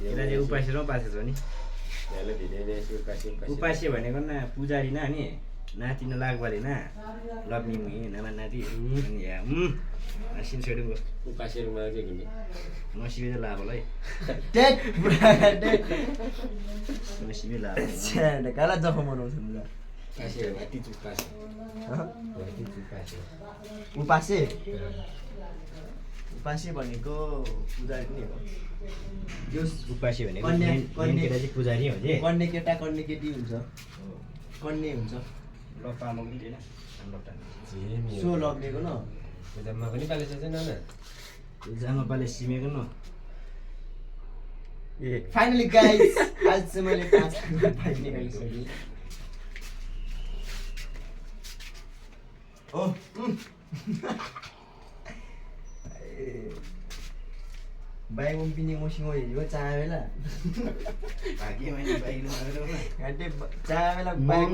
यसलाई चाहिँ उपासे र उपासे छ नि उपासे भनेको न पुजारी ना नि नाति न लाग्बाले ना लग्नी मुही नामा नाति अनि या सिन सेडुङ उपासेरमा चाहिँ गुन्ने नसिबे चाहिँ लाभ होला है टेट नसिबे लाभ छ्या काला जखम बनाउँछ नि पासे भाटी चुपासे भाटी चुपासे उपासे उपासे भनेको पुजारी पनि हो यो उपासे भनेको कन्या मेन केटा चाहिँ पुजारी हो जे कन्ने केटा कन्ने केटी हुन्छ कन्ने हुन्छ लप्पामा पनि थिएन लप्टा सो लग्नेको न जम्मा पनि पालेछ चाहिँ नाना जामा पाले सिमेको न ए फाइनली गाइस आज चाहिँ मैले 5 फाइल निकालिसकेँ ओ बाइक पिने मसिङ हो चाह बेला भाग्य मैले बाइक चाह बेला बाइक